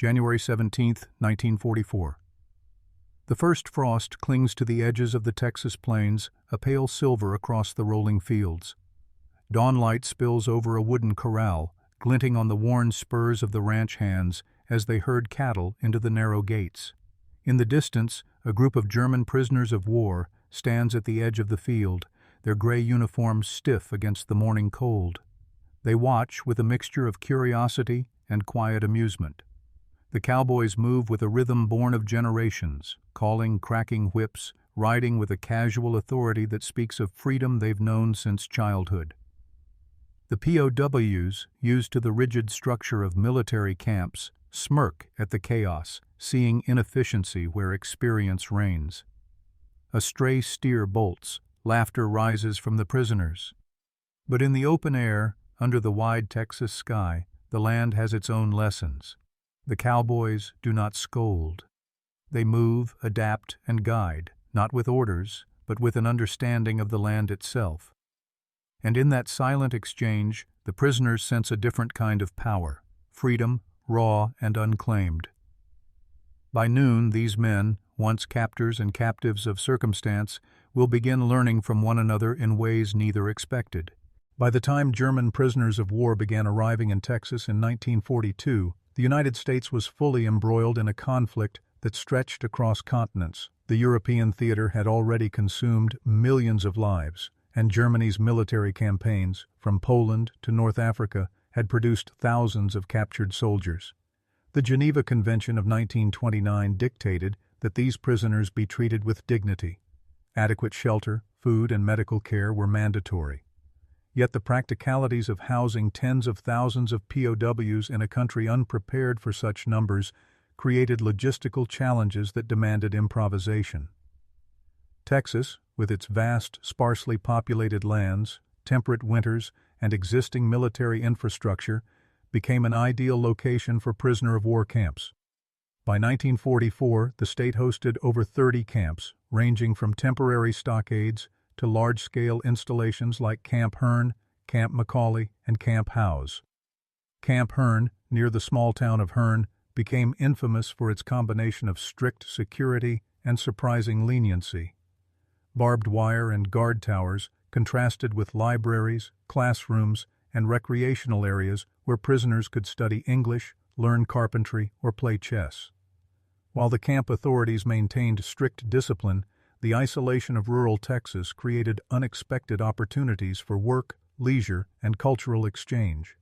January 17, 1944. The first frost clings to the edges of the Texas plains, a pale silver across the rolling fields. Dawnlight spills over a wooden corral, glinting on the worn spurs of the ranch hands as they herd cattle into the narrow gates. In the distance, a group of German prisoners of war stands at the edge of the field, their gray uniforms stiff against the morning cold. They watch with a mixture of curiosity and quiet amusement. The Cowboys move with a rhythm born of generations, calling, cracking whips, riding with a casual authority that speaks of freedom they've known since childhood. The POWs, used to the rigid structure of military camps, smirk at the chaos, seeing inefficiency where experience reigns. A stray steer bolts, laughter rises from the prisoners. But in the open air, under the wide Texas sky, the land has its own lessons. The Cowboys do not scold. They move, adapt, and guide, not with orders, but with an understanding of the land itself. And in that silent exchange, the prisoners sense a different kind of power, freedom, raw and unclaimed. By noon, these men, once captors and captives of circumstance, will begin learning from one another in ways neither expected. By the time German prisoners of war began arriving in Texas in 1942, the United States was fully embroiled in a conflict that stretched across continents. The European theater had already consumed millions of lives, and Germany's military campaigns, from Poland to North Africa, had produced thousands of captured soldiers. The Geneva Convention of 1929 dictated that these prisoners be treated with dignity. Adequate shelter, food, and medical care were mandatory. Yet the practicalities of housing tens of thousands of POWs in a country unprepared for such numbers created logistical challenges that demanded improvisation. Texas, with its vast, sparsely populated lands, temperate winters, and existing military infrastructure, became an ideal location for prisoner of war camps. By 1944, the state hosted over 30 camps, ranging from temporary stockades to large-scale installations like Camp Hearn, Camp McCauley, and Camp POWs. Camp Hearn, near the small town of Hearn, became infamous for its combination of strict security and surprising leniency. Barbed wire and guard towers contrasted with libraries, classrooms, and recreational areas where prisoners could study English, learn carpentry, or play chess. While the camp authorities maintained strict discipline, the isolation of rural Texas created unexpected opportunities for work, leisure, and cultural exchange.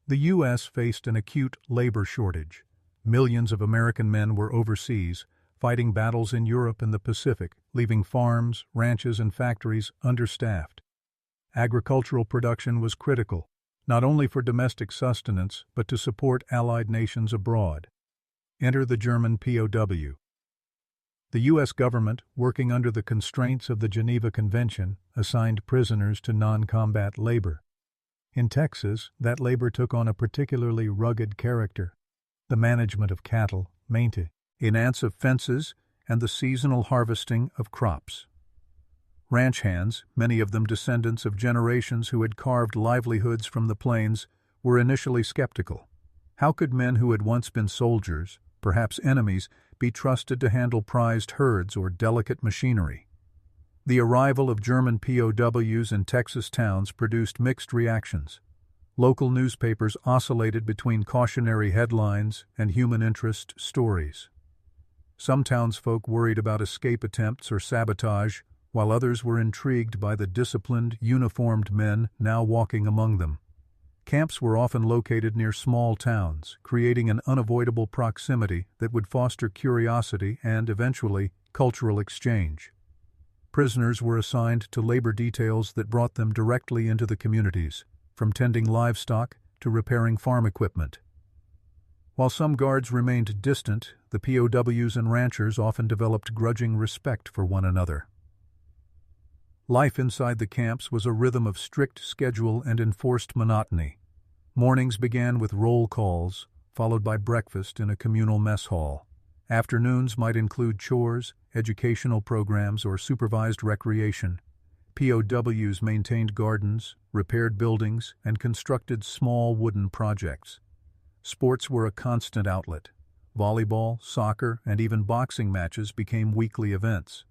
The U.S. faced an acute labor shortage. Millions of American men were overseas, fighting battles in Europe and the Pacific, leaving farms, ranches, and factories understaffed. Agricultural production was critical, not only for domestic sustenance, but to support allied nations abroad. Enter the German POW. The U.S. government, working under the constraints of the Geneva Convention, assigned prisoners to non-combat labor. In Texas, that labor took on a particularly rugged character: the management of cattle, maintenance of fences, and the seasonal harvesting of crops. Ranch hands, many of them descendants of generations who had carved livelihoods from the plains, were initially skeptical. How could men who had once been soldiers, perhaps enemies, be trusted to handle prized herds or delicate machinery? The arrival of German POWs in Texas towns produced mixed reactions. Local newspapers oscillated between cautionary headlines and human interest stories. Some townsfolk worried about escape attempts or sabotage, while others were intrigued by the disciplined, uniformed men now walking among them. Camps were often located near small towns, creating an unavoidable proximity that would foster curiosity and, eventually, cultural exchange. Prisoners were assigned to labor details that brought them directly into the communities, from tending livestock to repairing farm equipment. While some guards remained distant, the POWs and ranchers often developed grudging respect for one another. Life inside the camps was a rhythm of strict schedule and enforced monotony. Mornings began with roll calls, followed by breakfast in a communal mess hall. Afternoons might include chores, educational programs, or supervised recreation. POWs maintained gardens, repaired buildings, and constructed small wooden projects. Sports were a constant outlet. Volleyball, soccer, and even boxing matches became weekly events.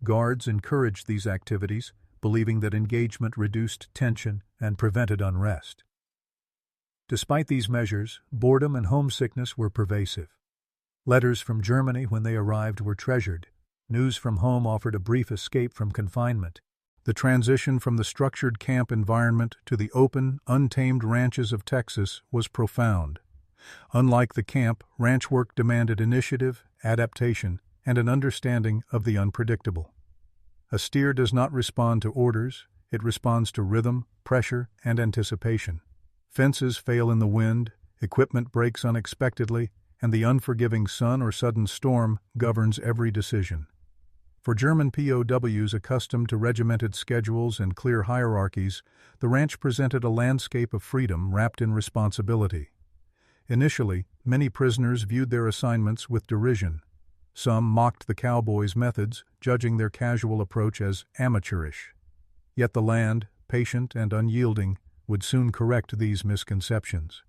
Guards encouraged these activities, believing that engagement reduced tension and prevented unrest. Despite these measures, boredom and homesickness were pervasive. Letters from Germany when they arrived were treasured. News from home offered a brief escape from confinement. The transition from the structured camp environment to the open, untamed ranches of Texas was profound. Unlike the camp, ranch work demanded initiative, adaptation, and an understanding of the unpredictable. A steer does not respond to orders, it responds to rhythm, pressure, and anticipation. Fences fail in the wind, equipment breaks unexpectedly, and the unforgiving sun or sudden storm governs every decision. For German POWs accustomed to regimented schedules and clear hierarchies, the ranch presented a landscape of freedom wrapped in responsibility. Initially, many prisoners viewed their assignments with derision. Some mocked the Cowboys' methods, judging their casual approach as amateurish. Yet the land, patient and unyielding, would soon correct these misconceptions.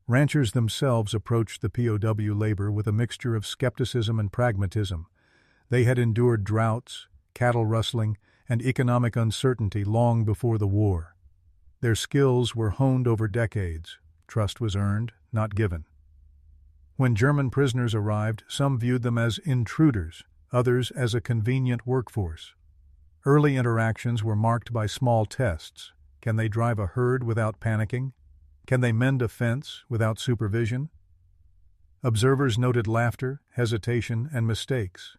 Ranchers themselves approached the POW labor with a mixture of skepticism and pragmatism. They had endured droughts, cattle rustling, and economic uncertainty long before the war. Their skills were honed over decades. Trust was earned, not given. When German prisoners arrived, some viewed them as intruders, others as a convenient workforce. Early interactions were marked by small tests. Can they drive a herd without panicking? Can they mend a fence without supervision? Observers noted laughter, hesitation, and mistakes.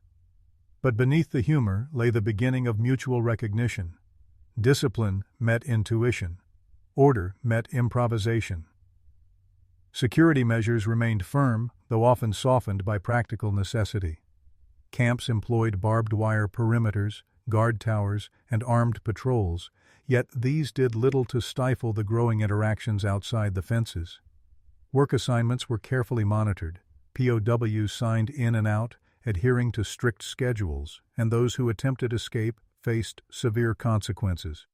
But beneath the humor lay the beginning of mutual recognition. Discipline met intuition. Order met improvisation. Security measures remained firm, though often softened by practical necessity. Camps employed barbed wire perimeters, guard towers, and armed patrols, yet these did little to stifle the growing interactions outside the fences. Work assignments were carefully monitored. POWs signed in and out, adhering to strict schedules, and those who attempted escape faced severe consequences.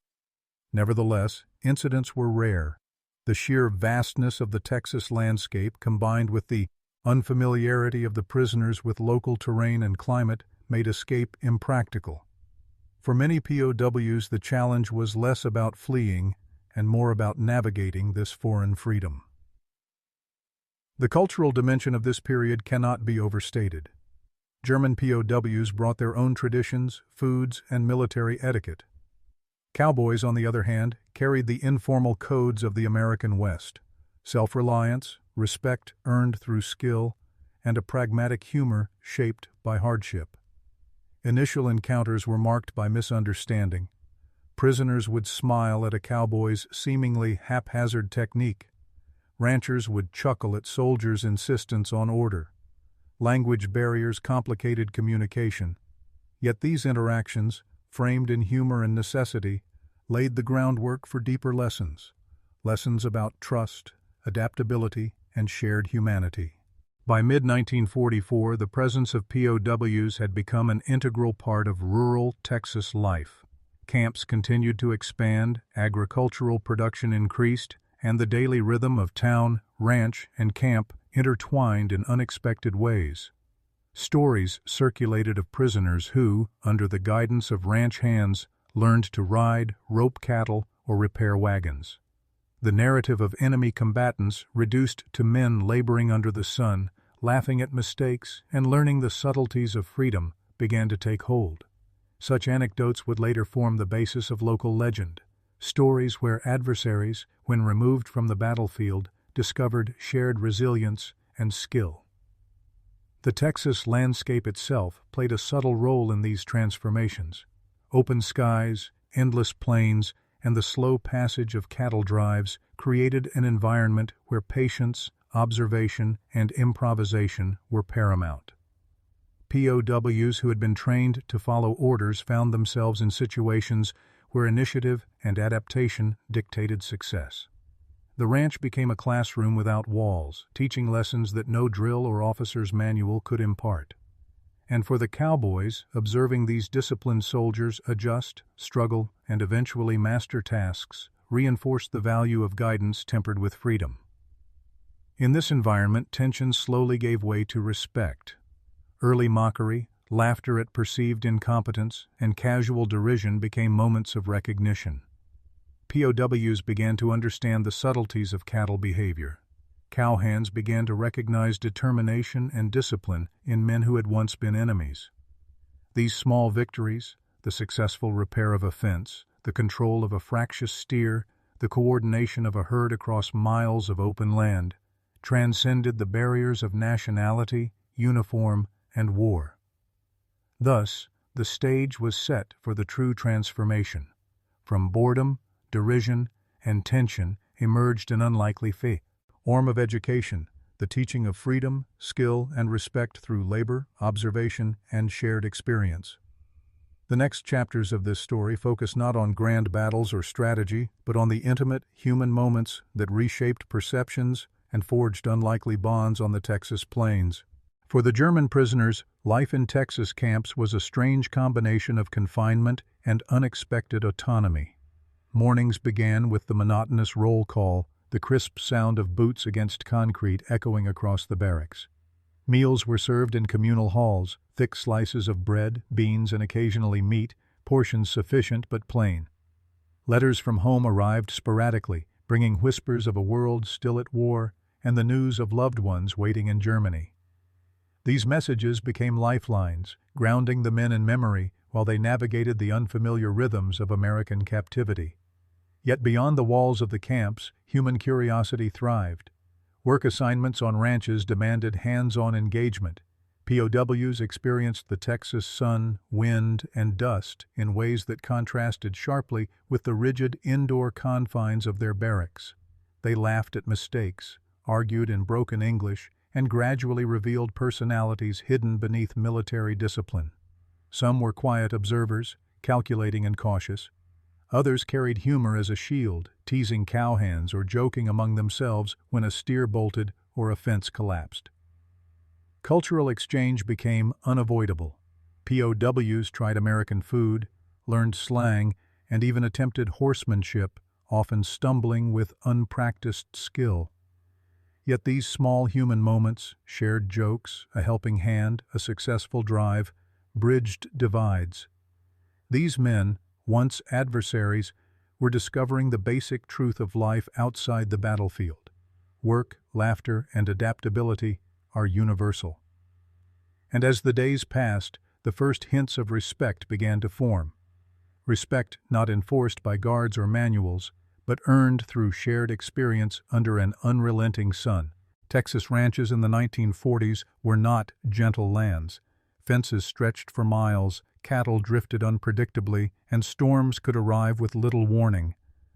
Nevertheless, incidents were rare. The sheer vastness of the Texas landscape, combined with the unfamiliarity of the prisoners with local terrain and climate, made escape impractical. For many POWs, the challenge was less about fleeing and more about navigating this foreign freedom. The cultural dimension of this period cannot be overstated. German POWs brought their own traditions, foods, and military etiquette. Cowboys, on the other hand, carried the informal codes of the American West: self-reliance, respect earned through skill, and a pragmatic humor shaped by hardship. Initial encounters were marked by misunderstanding. Prisoners would smile at a cowboy's seemingly haphazard technique. Ranchers would chuckle at soldiers' insistence on order. Language barriers complicated communication. Yet these interactions, framed in humor and necessity, laid the groundwork for deeper lessons about trust, adaptability, and shared humanity. By mid-1944, the presence of POWs had become an integral part of rural Texas life. Camps continued to expand, agricultural production increased, and the daily rhythm of town, ranch, and camp intertwined in unexpected ways. Stories circulated of prisoners who, under the guidance of ranch hands, learned to ride, rope cattle, or repair wagons. The narrative of enemy combatants reduced to men laboring under the sun, laughing at mistakes, and learning the subtleties of freedom began to take hold. Such anecdotes would later form the basis of local legend, stories where adversaries, when removed from the battlefield, discovered shared resilience and skill. The Texas landscape itself played a subtle role in these transformations. Open skies, endless plains, and the slow passage of cattle drives created an environment where patience, observation, and improvisation were paramount. POWs who had been trained to follow orders found themselves in situations where initiative and adaptation dictated success. The ranch became a classroom without walls, teaching lessons that no drill or officer's manual could impart. And for the Cowboys, observing these disciplined soldiers adjust, struggle, and eventually master tasks reinforced the value of guidance tempered with freedom. In this environment, tension slowly gave way to respect. Early mockery, laughter at perceived incompetence, and casual derision became moments of recognition. POWs began to understand the subtleties of cattle behavior. Cowhands began to recognize determination and discipline in men who had once been enemies. These small victories, the successful repair of a fence, the control of a fractious steer, the coordination of a herd across miles of open land, transcended the barriers of nationality, uniform, and war. Thus, the stage was set for the true transformation. From boredom, derision, and tension emerged an unlikely form of education, the teaching of freedom, skill, and respect through labor, observation, and shared experience. The next chapters of this story focus not on grand battles or strategy, but on the intimate, human moments that reshaped perceptions and forged unlikely bonds on the Texas plains. For the German prisoners, life in Texas camps was a strange combination of confinement and unexpected autonomy. Mornings began with the monotonous roll call, the crisp sound of boots against concrete echoing across the barracks. Meals were served in communal halls, thick slices of bread, beans, and occasionally meat, portions sufficient but plain. Letters from home arrived sporadically, bringing whispers of a world still at war and the news of loved ones waiting in Germany. These messages became lifelines, grounding the men in memory while they navigated the unfamiliar rhythms of American captivity. Yet beyond the walls of the camps, human curiosity thrived. Work assignments on ranches demanded hands-on engagement. POWs experienced the Texas sun, wind, and dust in ways that contrasted sharply with the rigid indoor confines of their barracks. They laughed at mistakes, argued in broken English, and gradually revealed personalities hidden beneath military discipline. Some were quiet observers, calculating and cautious. Others carried humor as a shield, teasing cowhands or joking among themselves when a steer bolted or a fence collapsed. Cultural exchange became unavoidable. POWs tried American food, learned slang, and even attempted horsemanship, often stumbling with unpracticed skill. Yet these small human moments, shared jokes, a helping hand, a successful drive, bridged divides. These men, once adversaries, were discovering the basic truth of life outside the battlefield. Work, laughter, and adaptability are universal. And as the days passed, the first hints of respect began to form. Respect not enforced by guards or manuals, but earned through shared experience under an unrelenting sun. Texas ranches in the 1940s were not gentle lands. Fences stretched for miles, cattle drifted unpredictably, and storms could arrive with little warning.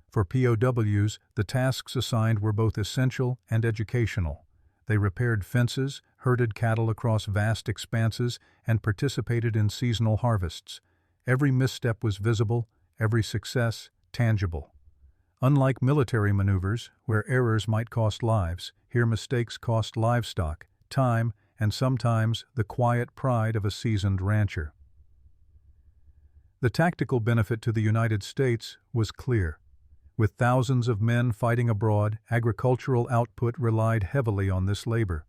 For POWs, the tasks assigned were both essential and educational. They repaired fences, herded cattle across vast expanses, and participated in seasonal harvests. Every misstep was visible, every success tangible. Unlike military maneuvers, where errors might cost lives, here mistakes cost livestock, time, and sometimes the quiet pride of a seasoned rancher. The tactical benefit to the United States was clear. With thousands of men fighting abroad, agricultural output relied heavily on this labor.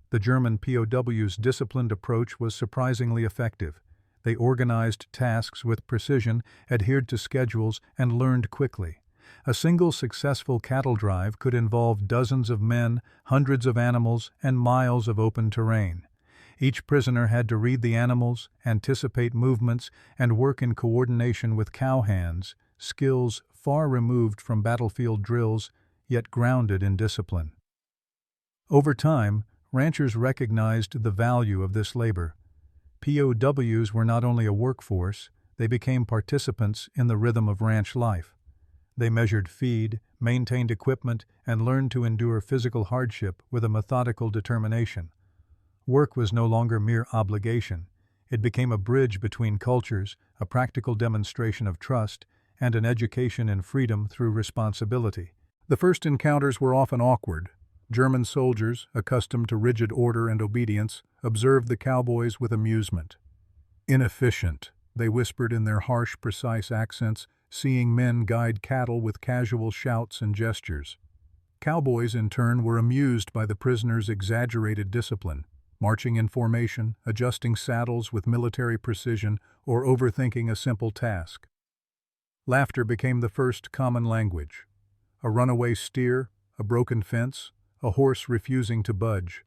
The German POWs' disciplined approach was surprisingly effective. They organized tasks with precision, adhered to schedules, and learned quickly. A single successful cattle drive could involve dozens of men, hundreds of animals, and miles of open terrain. Each prisoner had to read the animals, anticipate movements, and work in coordination with cowhands, skills far removed from battlefield drills, yet grounded in discipline. Over time, ranchers recognized the value of this labor. POWs were not only a workforce, they became participants in the rhythm of ranch life. They measured feed, maintained equipment, and learned to endure physical hardship with a methodical determination. Work was no longer mere obligation. It became a bridge between cultures, a practical demonstration of trust, and an education in freedom through responsibility. The first encounters were often awkward. German soldiers, accustomed to rigid order and obedience, observed the cowboys with amusement. Inefficient, they whispered in their harsh, precise accents, seeing men guide cattle with casual shouts and gestures. Cowboys, in turn, were amused by the prisoners' exaggerated discipline, marching in formation, adjusting saddles with military precision, or overthinking a simple task. Laughter became the first common language. A runaway steer, a broken fence, a horse refusing to budge.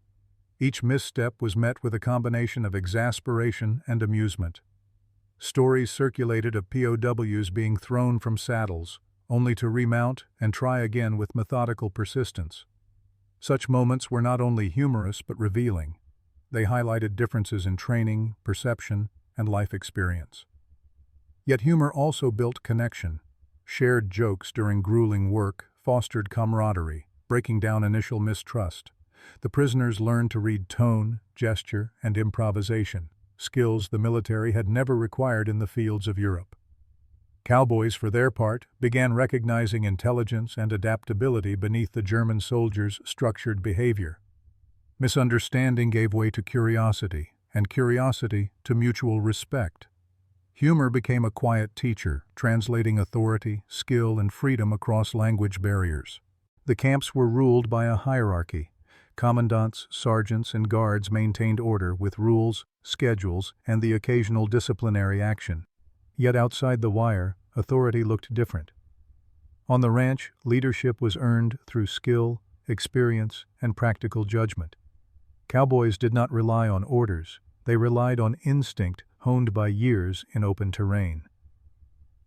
Each misstep was met with a combination of exasperation and amusement. Stories circulated of POWs being thrown from saddles, only to remount and try again with methodical persistence. Such moments were not only humorous but revealing. They highlighted differences in training, perception, and life experience. Yet humor also built connection. Shared jokes during grueling work fostered camaraderie, breaking down initial mistrust. The prisoners learned to read tone, gesture, and improvisation, skills the military had never required in the fields of Europe. Cowboys, for their part, began recognizing intelligence and adaptability beneath the German soldiers' structured behavior. Misunderstanding gave way to curiosity, and curiosity to mutual respect. Humor became a quiet teacher, translating authority, skill, and freedom across language barriers. The camps were ruled by a hierarchy. Commandants, sergeants, and guards maintained order with rules, schedules, and the occasional disciplinary action. Yet outside the wire, authority looked different. On the ranch, leadership was earned through skill, experience, and practical judgment. Cowboys did not rely on orders, they relied on instinct honed by years in open terrain.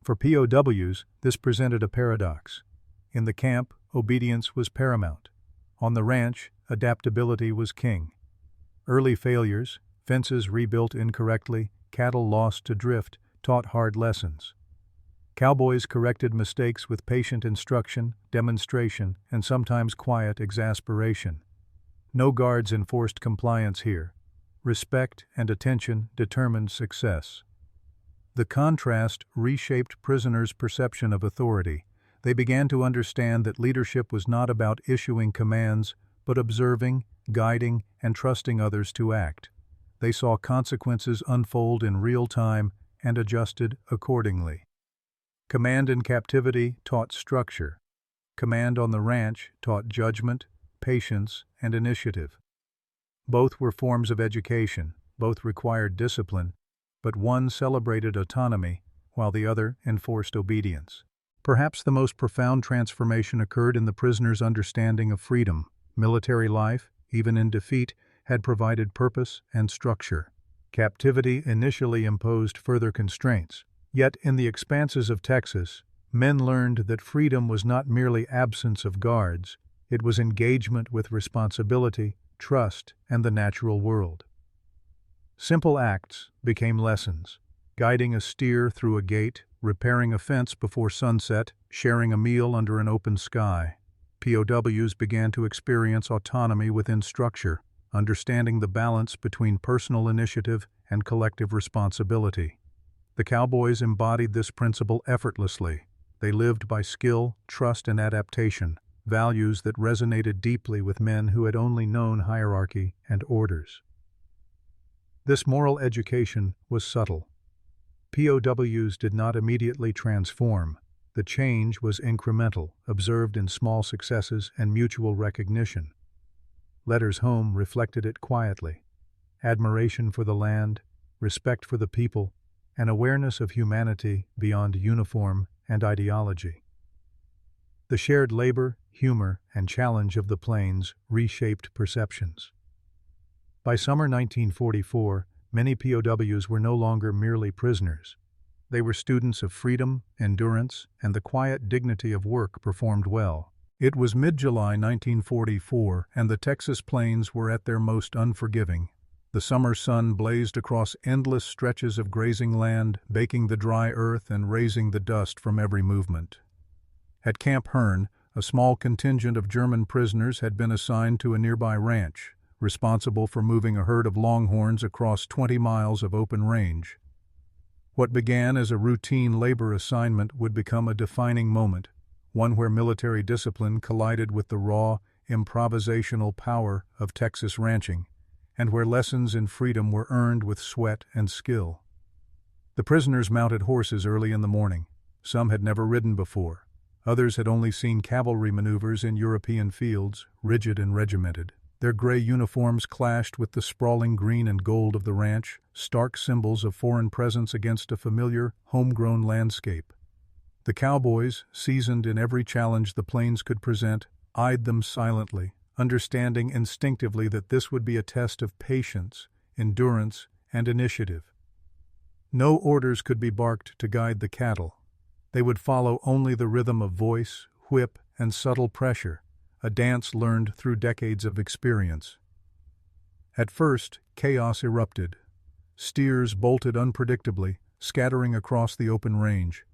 For POWs, this presented a paradox. In the camp, obedience was paramount. On the ranch, adaptability was king. Early failures, fences rebuilt incorrectly, cattle lost to drift, taught hard lessons. Cowboys corrected mistakes with patient instruction, demonstration, and sometimes quiet exasperation. No guards enforced compliance here. Respect and attention determined success. The contrast reshaped prisoners' perception of authority. They began to understand that leadership was not about issuing commands, but observing, guiding, and trusting others to act. They saw consequences unfold in real time and adjusted accordingly. Command in captivity taught structure. Command on the ranch taught judgment, patience, and initiative. Both were forms of education, both required discipline, but one celebrated autonomy while the other enforced obedience. Perhaps the most profound transformation occurred in the prisoners' understanding of freedom. Military life, even in defeat, had provided purpose and structure. Captivity initially imposed further constraints. Yet in the expanses of Texas, men learned that freedom was not merely absence of guards, it was engagement with responsibility, trust, and the natural world. Simple acts became lessons. Guiding a steer through a gate, repairing a fence before sunset, sharing a meal under an open sky. POWs began to experience autonomy within structure, understanding the balance between personal initiative and collective responsibility. The Cowboys embodied this principle effortlessly. They lived by skill, trust, and adaptation, values that resonated deeply with men who had only known hierarchy and orders. This moral education was subtle. POWs did not immediately transform. The change was incremental, observed in small successes and mutual recognition. Letters home reflected it quietly. Admiration for the land, respect for the people, and awareness of humanity beyond uniform and ideology. The shared labor, humor, and challenge of the plains reshaped perceptions. By summer 1944, many POWs were no longer merely prisoners. They were students of freedom, endurance, and the quiet dignity of work performed well. It was mid-July 1944, and the Texas plains were at their most unforgiving. The summer sun blazed across endless stretches of grazing land, baking the dry earth and raising the dust from every movement. At Camp Hearn, a small contingent of German prisoners had been assigned to a nearby ranch, responsible for moving a herd of longhorns across 20 miles of open range. What began as a routine labor assignment would become a defining moment, one where military discipline collided with the raw, improvisational power of Texas ranching, and where lessons in freedom were earned with sweat and skill. The prisoners mounted horses early in the morning. Some had never ridden before. Others had only seen cavalry maneuvers in European fields, rigid and regimented. Their gray uniforms clashed with the sprawling green and gold of the ranch, stark symbols of foreign presence against a familiar, homegrown landscape. The cowboys, seasoned in every challenge the plains could present, eyed them silently, understanding instinctively that this would be a test of patience, endurance, and initiative. No orders could be barked to guide the cattle. They would follow only the rhythm of voice, whip, and subtle pressure, a dance learned through decades of experience. At first, chaos erupted. Steers bolted unpredictably, scattering across the open range.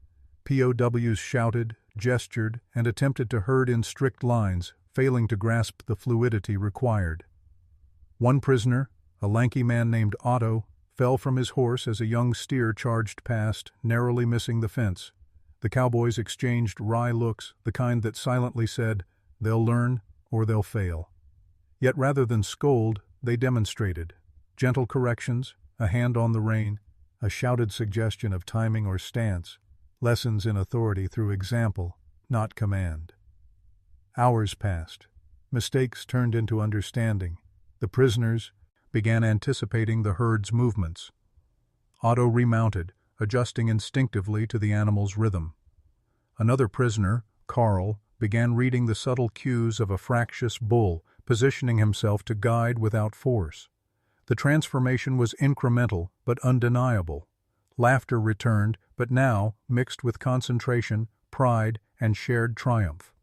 POWs shouted, gestured, and attempted to herd in strict lines, failing to grasp the fluidity required. One prisoner, a lanky man named Otto, fell from his horse as a young steer charged past, narrowly missing the fence. The cowboys exchanged wry looks, the kind that silently said, "They'll learn or they'll fail." Yet rather than scold, they demonstrated. Gentle corrections, a hand on the rein, a shouted suggestion of timing or stance, lessons in authority through example, not command. Hours passed. Mistakes turned into understanding. The prisoners began anticipating the herd's movements. Otto remounted, adjusting instinctively to the animal's rhythm. Another prisoner, Carl, began reading the subtle cues of a fractious bull, positioning himself to guide without force. The transformation was incremental but undeniable. Laughter returned, but now mixed with concentration, pride, and shared triumph.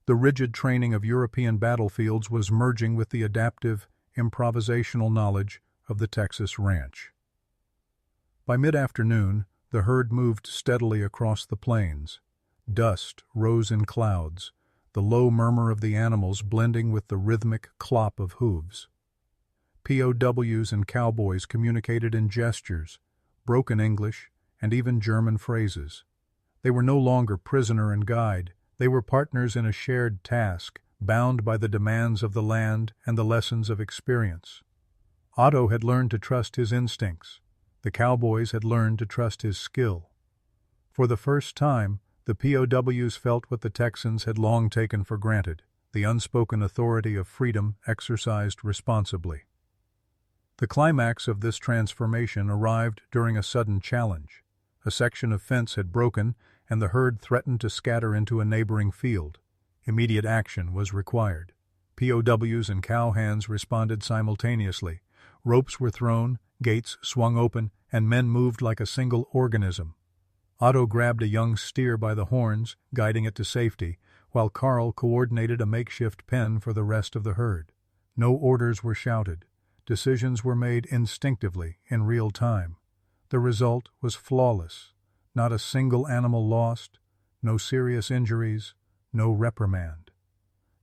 The rigid training of European battlefields was merging with the adaptive, improvisational knowledge of the Texas ranch. By mid-afternoon, the herd moved steadily across the plains. Dust rose in clouds, the low murmur of the animals blending with the rhythmic clop of hooves. POWs and cowboys communicated in gestures, broken English, and even German phrases. They were no longer prisoner and guide. They were partners in a shared task, bound by the demands of the land and the lessons of experience. Otto had learned to trust his instincts. The cowboys had learned to trust his skill. For the first time, the POWs felt what the Texans had long taken for granted, the unspoken authority of freedom exercised responsibly. The climax of this transformation arrived during a sudden challenge. A section of fence had broken, and the herd threatened to scatter into a neighboring field. Immediate action was required. POWs and cowhands responded simultaneously. Ropes were thrown, gates swung open, and men moved like a single organism. Otto grabbed a young steer by the horns, guiding it to safety, while Carl coordinated a makeshift pen for the rest of the herd. No orders were shouted. Decisions were made instinctively, in real time. The result was flawless. Not a single animal lost, no serious injuries, no reprimand.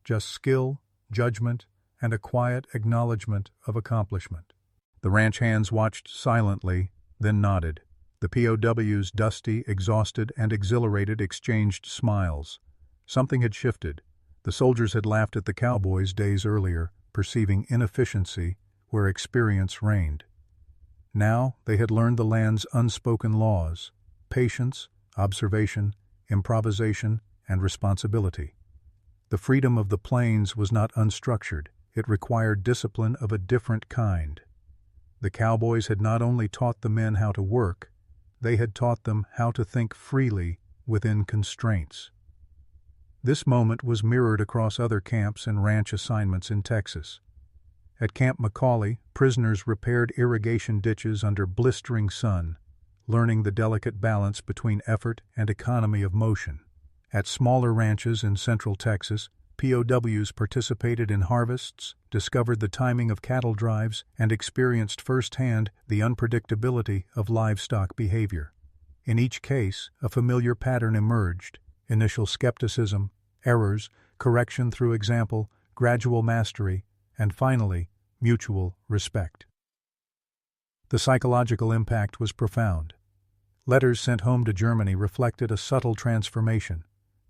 Just skill, judgment, and a quiet acknowledgement of accomplishment. The ranch hands watched silently, then nodded. The POWs, dusty, exhausted, and exhilarated, exchanged smiles. Something had shifted. The soldiers had laughed at the cowboys days earlier, perceiving inefficiency where experience reigned. Now they had learned the land's unspoken laws: patience, observation, improvisation, and responsibility. The freedom of the plains was not unstructured. It required discipline of a different kind. The cowboys had not only taught the men how to work, they had taught them how to think freely within constraints. This moment was mirrored across other camps and ranch assignments in Texas. At Camp McCauley, prisoners repaired irrigation ditches under blistering sun, learning the delicate balance between effort and economy of motion. At smaller ranches in central Texas, POWs participated in harvests, discovered the timing of cattle drives, and experienced firsthand the unpredictability of livestock behavior. In each case, a familiar pattern emerged: initial skepticism, errors, correction through example, gradual mastery, and finally, mutual respect. The psychological impact was profound. Letters sent home to Germany reflected a subtle transformation.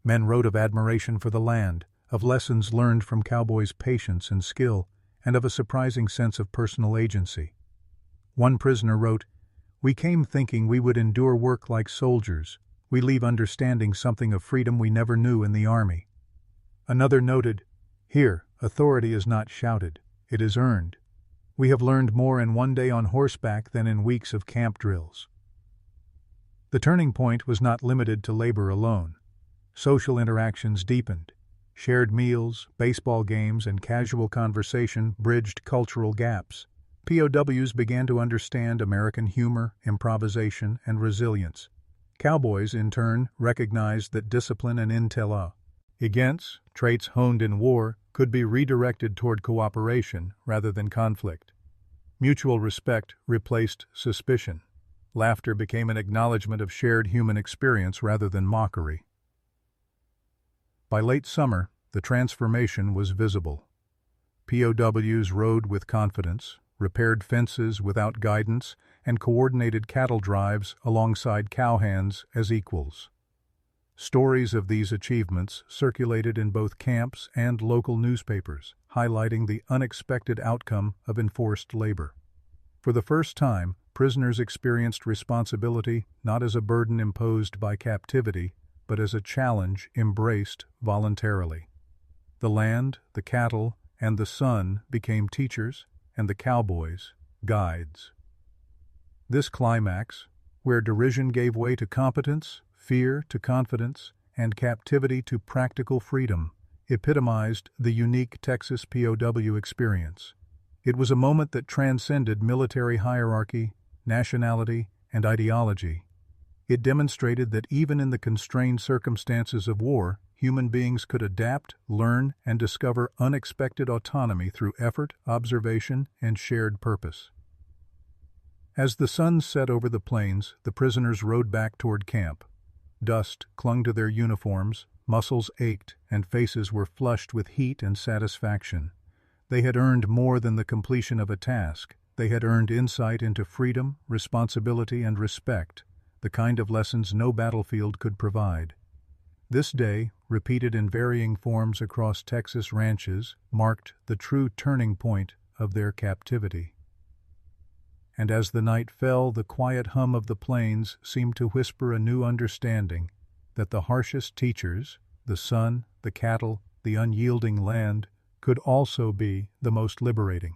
Men wrote of admiration for the land, of lessons learned from cowboys' patience and skill, and of a surprising sense of personal agency. One prisoner wrote, "We came thinking we would endure work like soldiers, we leave understanding something of freedom we never knew in the Army. Another noted, "Here, authority is not shouted, it is earned. We have learned more in one day on horseback than in weeks of camp drills." The turning point was not limited to labor alone. Social interactions deepened. Shared meals, baseball games, and casual conversation bridged cultural gaps. POWs began to understand American humor, improvisation, and resilience. Cowboys, in turn, recognized that discipline and intelligence, traits honed in war, could be redirected toward cooperation rather than conflict. Mutual respect replaced suspicion. Laughter became an acknowledgement of shared human experience rather than mockery. By late summer, the transformation was visible. POWs rode with confidence, repaired fences without guidance, and coordinated cattle drives alongside cowhands as equals. Stories of these achievements circulated in both camps and local newspapers, highlighting the unexpected outcome of enforced labor. For the first time, prisoners experienced responsibility not as a burden imposed by captivity, but as a challenge embraced voluntarily. The land, the cattle, and the sun became teachers, and the cowboys, guides. This climax, where derision gave way to competence, fear to confidence, and captivity to practical freedom, epitomized the unique Texas POW experience. It was a moment that transcended military hierarchy, nationality, and ideology. It demonstrated that even in the constrained circumstances of war, human beings could adapt, learn, and discover unexpected autonomy through effort, observation, and shared purpose. As the sun set over the plains, the prisoners rode back toward camp. Dust clung to their uniforms, muscles ached, and faces were flushed with heat and satisfaction. They had earned more than the completion of a task. They had earned insight into freedom, responsibility, and respect, the kind of lessons no battlefield could provide. This day, repeated in varying forms across Texas ranches, marked the true turning point of their captivity. And as the night fell, the quiet hum of the plains seemed to whisper a new understanding that the harshest teachers, the sun, the cattle, the unyielding land, could also be the most liberating.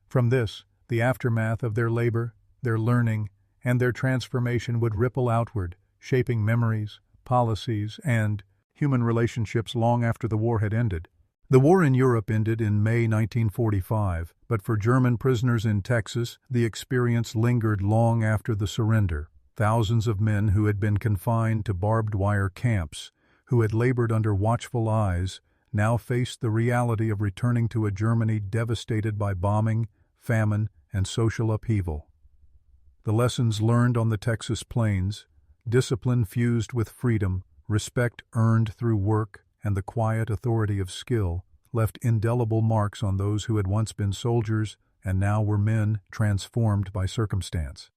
From this, the aftermath of their labor, their learning, and their transformation would ripple outward, shaping memories, policies, and human relationships long after the war had ended. The war in Europe ended in May 1945, but for German prisoners in Texas, the experience lingered long after the surrender. Thousands of men who had been confined to barbed wire camps, who had labored under watchful eyes, now faced the reality of returning to a Germany devastated by bombing, famine, and social upheaval. The lessons learned on the Texas plains, discipline fused with freedom, respect earned through work, and the quiet authority of skill, left indelible marks on those who had once been soldiers and now were men transformed by circumstance.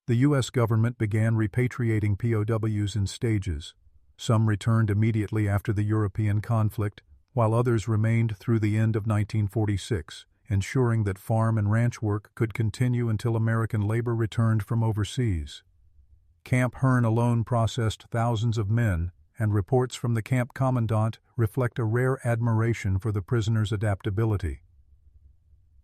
The U.S. government began repatriating POWs in stages. Some returned immediately after the European conflict, while others remained through the end of 1946, ensuring that farm and ranch work could continue until American labor returned from overseas. Camp Hearn alone processed thousands of men, and reports from the camp commandant reflect a rare admiration for the prisoners' adaptability.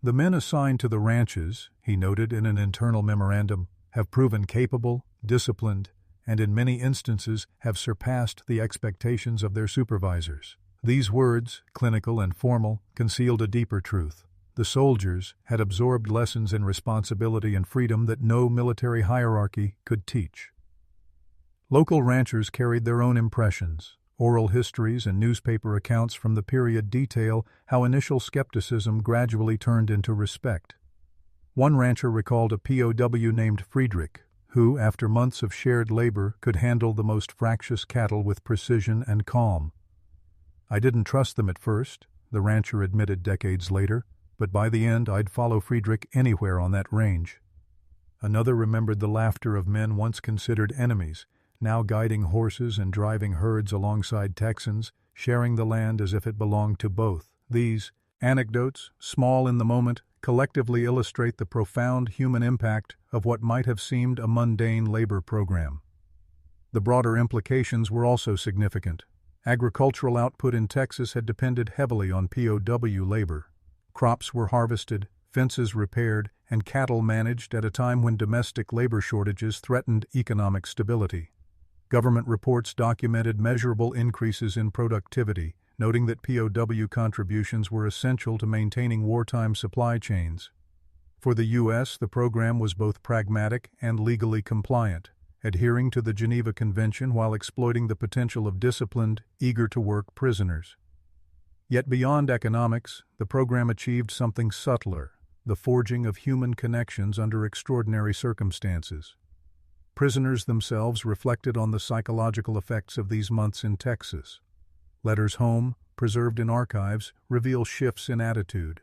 The men assigned to the ranches, he noted in an internal memorandum, have proven capable, disciplined, and in many instances have surpassed the expectations of their supervisors. These words, clinical and formal, concealed a deeper truth. The soldiers had absorbed lessons in responsibility and freedom that no military hierarchy could teach. Local ranchers carried their own impressions. Oral histories and newspaper accounts from the period detail how initial skepticism gradually turned into respect. One rancher recalled a POW named Friedrich, who, after months of shared labor, could handle the most fractious cattle with precision and calm. "I didn't trust them at first," the rancher admitted decades later, "but by the end I'd follow Friedrich anywhere on that range." Another remembered the laughter of men once considered enemies, now guiding horses and driving herds alongside Texans, sharing the land as if it belonged to both. These anecdotes, small in the moment, collectively illustrate the profound human impact of what might have seemed a mundane labor program. The broader implications were also significant. Agricultural output in Texas had depended heavily on POW labor. Crops were harvested, fences repaired, and cattle managed at a time when domestic labor shortages threatened economic stability. Government reports documented measurable increases in productivity, noting that POW contributions were essential to maintaining wartime supply chains. For the U.S., the program was both pragmatic and legally compliant, adhering to the Geneva Convention while exploiting the potential of disciplined, eager-to-work prisoners. Yet beyond economics, the program achieved something subtler, the forging of human connections under extraordinary circumstances. Prisoners themselves reflected on the psychological effects of these months in Texas. Letters home, preserved in archives, reveal shifts in attitude.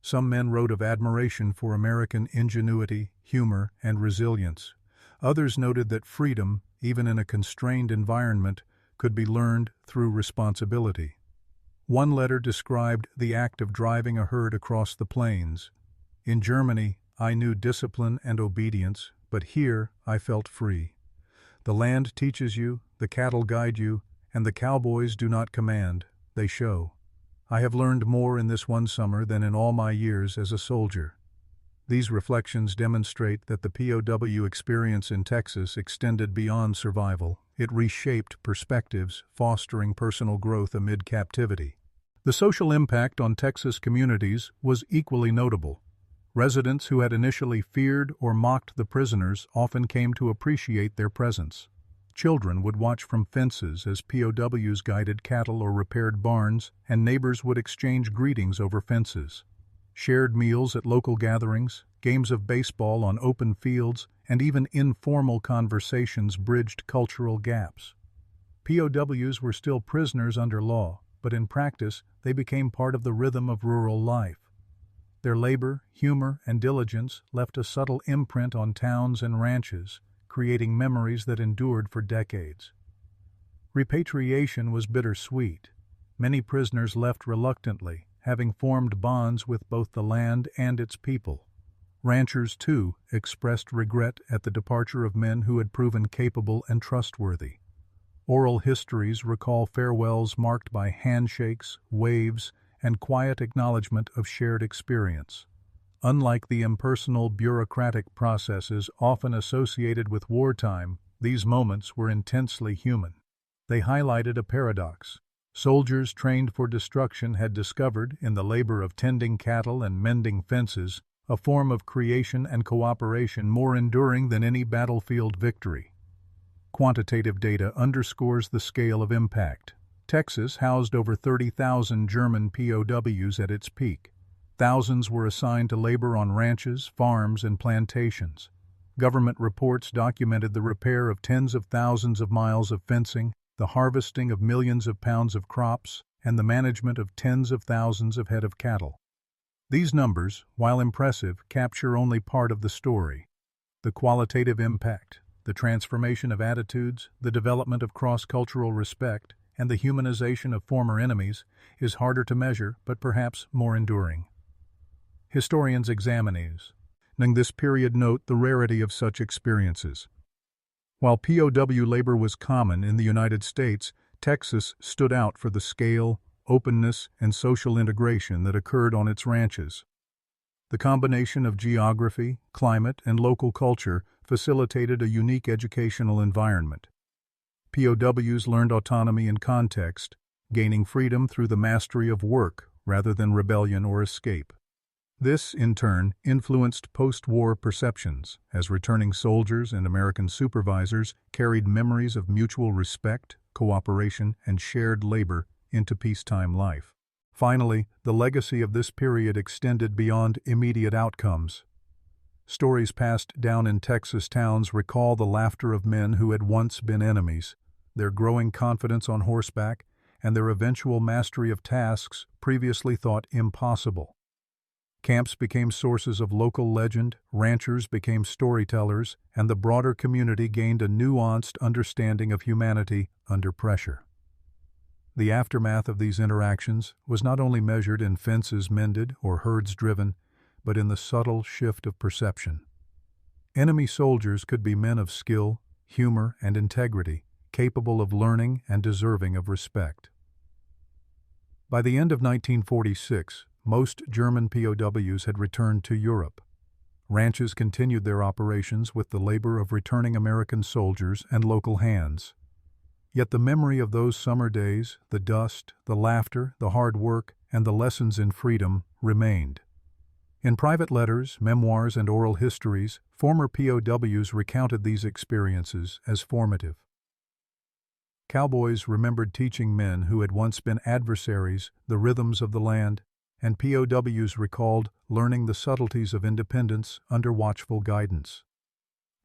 Some men wrote of admiration for American ingenuity, humor, and resilience. Others noted that freedom, even in a constrained environment, could be learned through responsibility. One letter described the act of driving a herd across the plains. In Germany, I knew discipline and obedience, but here I felt free. The land teaches you, the cattle guide you, and the cowboys do not command, they show. I have learned more in this one summer than in all my years as a soldier. These reflections demonstrate that the POW experience in Texas extended beyond survival. It reshaped perspectives, fostering personal growth amid captivity. The social impact on Texas communities was equally notable. Residents who had initially feared or mocked the prisoners often came to appreciate their presence. Children would watch from fences as POWs guided cattle or repaired barns, and neighbors would exchange greetings over fences. Shared meals at local gatherings, games of baseball on open fields, and even informal conversations bridged cultural gaps. POWs were still prisoners under law, but in practice they became part of the rhythm of rural life. Their labor, humor, and diligence left a subtle imprint on towns and ranches, creating memories that endured for decades. Repatriation was bittersweet. Many prisoners left reluctantly, having formed bonds with both the land and its people. Ranchers, too, expressed regret at the departure of men who had proven capable and trustworthy. Oral histories recall farewells marked by handshakes, waves, and quiet acknowledgement of shared experience. Unlike the impersonal bureaucratic processes often associated with wartime, these moments were intensely human. They highlighted a paradox. Soldiers trained for destruction had discovered, in the labor of tending cattle and mending fences, a form of creation and cooperation more enduring than any battlefield victory. Quantitative data underscores the scale of impact. Texas housed over 30,000 German POWs at its peak. Thousands were assigned to labor on ranches, farms, and plantations. Government reports documented the repair of tens of thousands of miles of fencing, the harvesting of millions of pounds of crops, and the management of tens of thousands of head of cattle. These numbers, while impressive, capture only part of the story. The qualitative impact, the transformation of attitudes, the development of cross-cultural respect, and the humanization of former enemies is harder to measure but perhaps more enduring. Historians examining this period note the rarity of such experiences. While POW labor was common in the United States, Texas stood out for the scale, openness, and social integration that occurred on its ranches. The combination of geography, climate, and local culture facilitated a unique educational environment. POWs learned autonomy and context, gaining freedom through the mastery of work rather than rebellion or escape. This, in turn, influenced post-war perceptions, as returning soldiers and American supervisors carried memories of mutual respect, cooperation, and shared labor into peacetime life. Finally, the legacy of this period extended beyond immediate outcomes. Stories passed down in Texas towns recall the laughter of men who had once been enemies, their growing confidence on horseback, and their eventual mastery of tasks previously thought impossible. Camps became sources of local legend, ranchers became storytellers, and the broader community gained a nuanced understanding of humanity under pressure. The aftermath of these interactions was not only measured in fences mended or herds driven, but in the subtle shift of perception. Enemy soldiers could be men of skill, humor, and integrity, capable of learning and deserving of respect. By the end of 1946, most German POWs had returned to Europe. Ranches continued their operations with the labor of returning American soldiers and local hands. Yet the memory of those summer days, the dust, the laughter, the hard work, and the lessons in freedom remained. In private letters, memoirs, and oral histories, former POWs recounted these experiences as formative. Cowboys remembered teaching men who had once been adversaries the rhythms of the land, and POWs recalled learning the subtleties of independence under watchful guidance.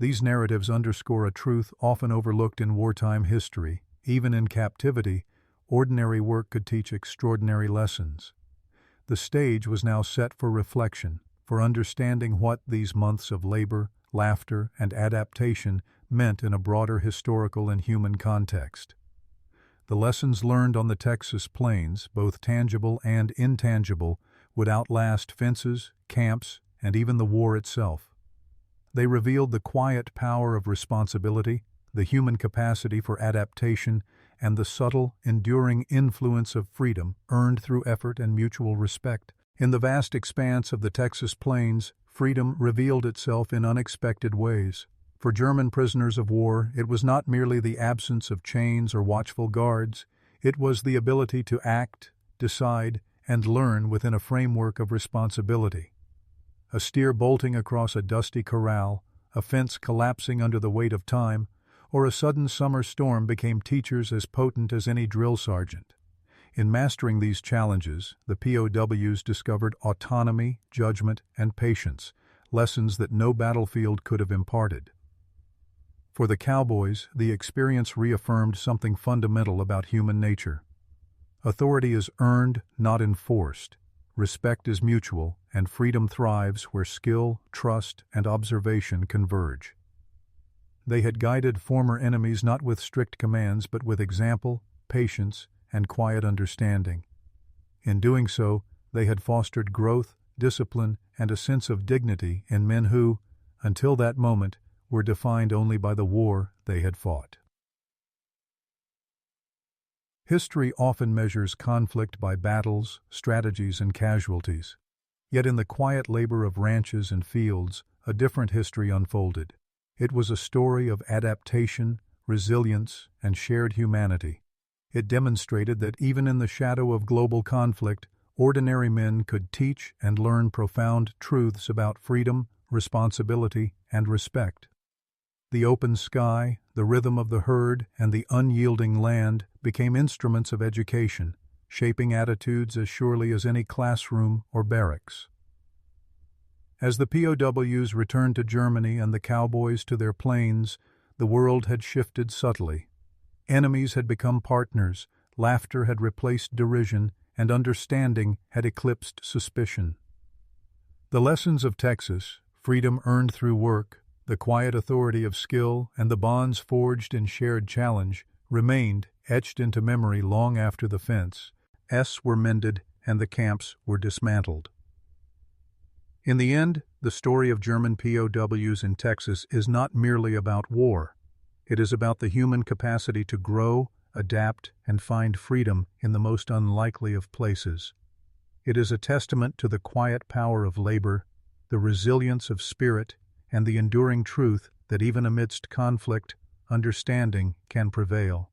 These narratives underscore a truth often overlooked in wartime history. Even in captivity, ordinary work could teach extraordinary lessons. The stage was now set for reflection, for understanding what these months of labor, laughter, and adaptation meant in a broader historical and human context. The lessons learned on the Texas plains, both tangible and intangible, would outlast fences, camps, and even the war itself. They revealed the quiet power of responsibility, the human capacity for adaptation, and the subtle, enduring influence of freedom earned through effort and mutual respect. In the vast expanse of the Texas plains, freedom revealed itself in unexpected ways. For German prisoners of war, it was not merely the absence of chains or watchful guards, it was the ability to act, decide, and learn within a framework of responsibility. A steer bolting across a dusty corral, a fence collapsing under the weight of time, or a sudden summer storm became teachers as potent as any drill sergeant. In mastering these challenges, the POWs discovered autonomy, judgment, and patience, lessons that no battlefield could have imparted. For the Cowboys, the experience reaffirmed something fundamental about human nature. Authority is earned, not enforced. Respect is mutual, and freedom thrives where skill, trust, and observation converge. They had guided former enemies not with strict commands but with example, patience, and quiet understanding. In doing so, they had fostered growth, discipline, and a sense of dignity in men who, until that moment, were defined only by the war they had fought. History often measures conflict by battles, strategies, and casualties. Yet in the quiet labor of ranches and fields, a different history unfolded. It was a story of adaptation, resilience, and shared humanity. It demonstrated that even in the shadow of global conflict, ordinary men could teach and learn profound truths about freedom, responsibility, and respect. The open sky, the rhythm of the herd, and the unyielding land became instruments of education, shaping attitudes as surely as any classroom or barracks. As the POWs returned to Germany and the Cowboys to their plains, the world had shifted subtly. Enemies had become partners, laughter had replaced derision, and understanding had eclipsed suspicion. The lessons of Texas, freedom earned through work, the quiet authority of skill, and the bonds forged in shared challenge, remained etched into memory long after the fences were mended and the camps were dismantled. In the end, the story of German POWs in Texas is not merely about war. It is about the human capacity to grow, adapt, and find freedom in the most unlikely of places. It is a testament to the quiet power of labor, the resilience of spirit, and the enduring truth that even amidst conflict, understanding can prevail.